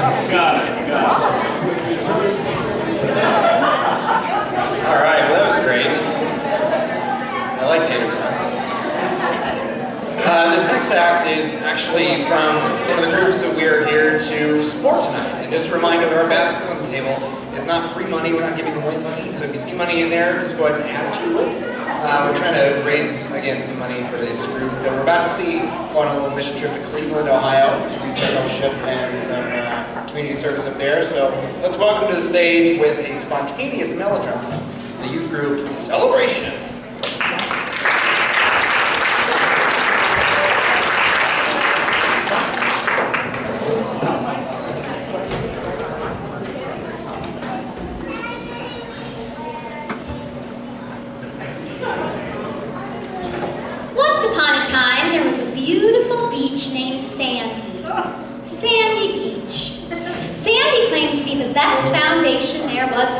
Got it. All right, well, that was great. I like tater tots. This next act is actually from one of the groups that we are here to support tonight. And just a reminder that our baskets on the table is not free money. We're not giving away money. So if you see money in there, just go ahead and add to it. We're trying to raise, again, some money for this group that we're about to see go on a little mission trip to Cleveland, Ohio, to do some fellowship and some community service up there. So let's welcome to the stage with a spontaneous melodrama, the youth group Celebration.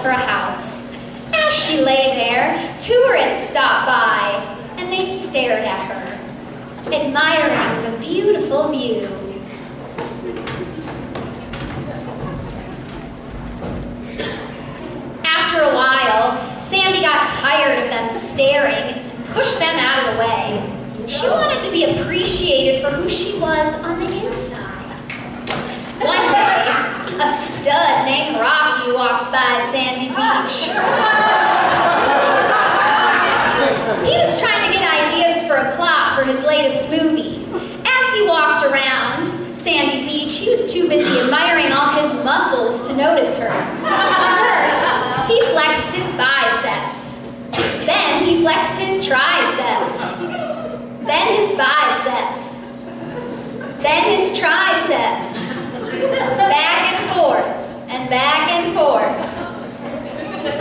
For a house. As she lay there, tourists stopped by, and they stared at her, admiring the beautiful view. After a while, Sandy got tired of them staring and pushed them out of the way. She wanted to be appreciated for who she was on the inside. One day, a stud named Rocky walked by Sandy Beach. He was trying to get ideas for a plot for his latest movie. As he walked around Sandy Beach, he was too busy admiring all his muscles to notice her. First, he flexed his biceps. Then he flexed his triceps. Then his biceps. Then his triceps. Back and forth, and back and forth,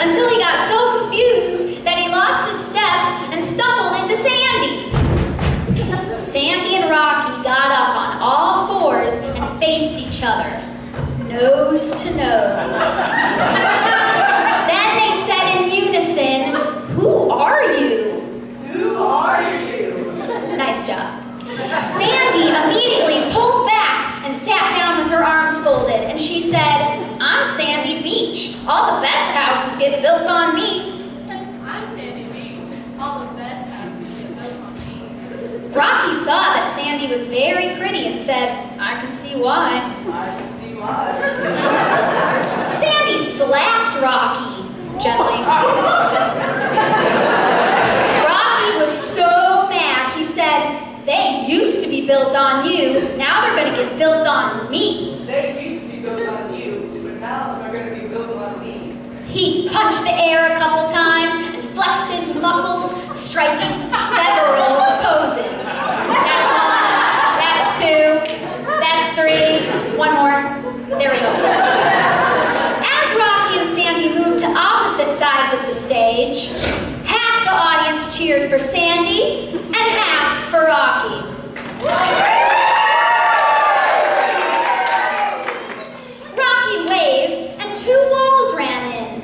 until he got so confused that he lost his step and stumbled into Sandy. Sandy and Rocky got up on all fours and faced each other, nose to nose. Then they said in unison, "Who are you?" "Who are you?" Nice job. Sandy immediately pulled back and sat down with her arms folded, and she said, "I'm Sandy Beach. All the best houses get built on me." "I'm Sandy Beach. All the best houses get built on me." Rocky saw that Sandy was very pretty and said, "I can see why." "I can see why." Sandy slapped Rocky gently. Rocky was so mad, he said, "They used to be built on you, now they're going to get built on me." "They used to be built on you, but now they're going to be built on me." He punched the air a couple times and flexed his muscles, striking several poses. That's one, that's two, that's three, one more. There we go. As Rocky and Sandy moved to opposite sides of the stage, half the audience cheered for Sandy and half for Rocky. Rocky waved and two walls ran in,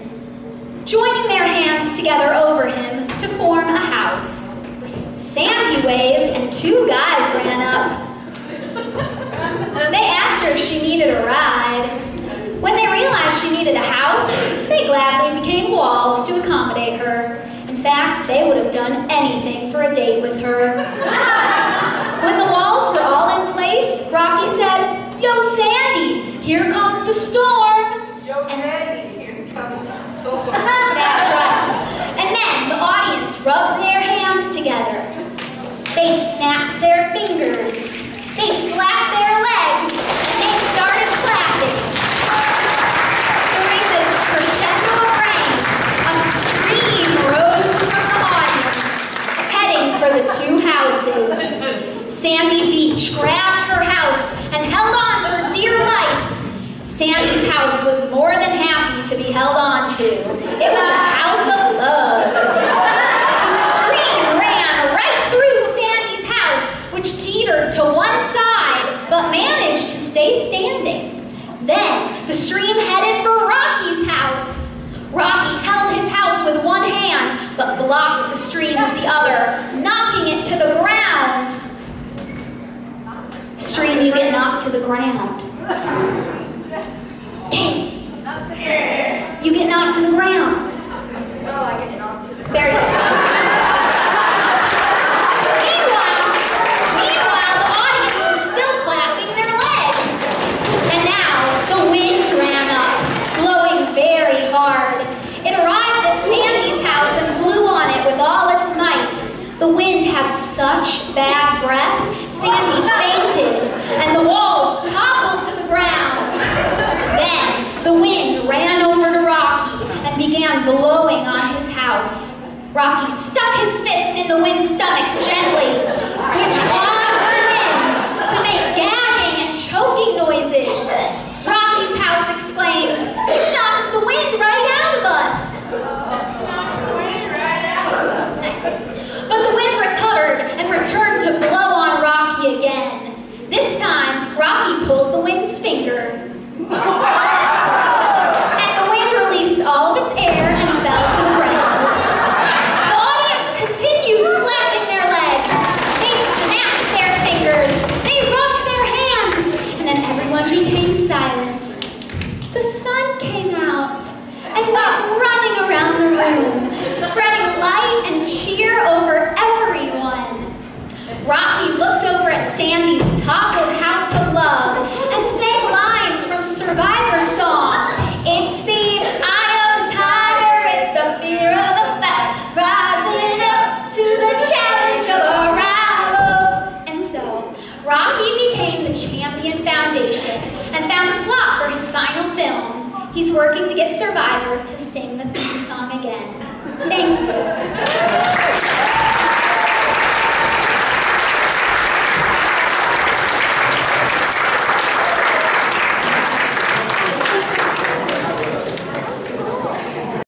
joining their hands together over him to form a house. Sandy waved and two guys ran up. They asked her if she needed a ride. When they realized she needed a house, they gladly became walls to accommodate her. In fact, they would have done anything for a date with her. When the walls were all in place, Rocky said, "Yo, Sandy, here comes the storm." "Yo, Sandy, here comes the storm." That's right. And then the audience rubbed their hands together. They snapped their fingers. They slapped their legs, and they started clapping. During this crescendo of rain, a stream rose from the audience, heading for the two houses. Sandy Beach grabbed her house and held on for dear life. Sandy's house was more than happy to be held on to. It was a house of love. The stream ran right through Sandy's house, which teetered to one side, but managed to stay standing. Then the stream headed for Rocky's house. Rocky held his house with one hand, but blocked the stream with the other, knocking it to the ground. Stream, you get knocked to the ground. get knocked to the ground? Oh, I get knocked to the Very good. Meanwhile, the audience was still clapping their legs. And now the wind ran up, blowing very hard. It arrived at Sandy's house and blew on it with all its might. The wind had such bad breath, Sandy fainted, and the walls toppled to the ground. Then the wind ran over to Rocky and began blowing on his house. Rocky stuck his fist in the wind's stomach gently, which caused the wind to make gagging and choking noises. Rocky's house exclaimed, "You knocked the wind right out of us." But the wind recovered and returned to blow on Rocky again. This time, Rocky pulled the wind's finger. And the wind released all of its air and fell to the ground. The audience continued slapping their legs. They snapped their fingers. They rubbed their hands. And then everyone became silent. The sun came out and went running around the room, spreading light and cheer over everyone. Rocky looked over at Sandy's toppled house of love and sang lines from Survivor's song. It's the eye of the tiger, it's the fear of the fight, rising up to the challenge of our rivals. And so, Rocky became the Champion Foundation and found a plot for his final film. He's working to get Survivor to sing the theme song again. Thank you.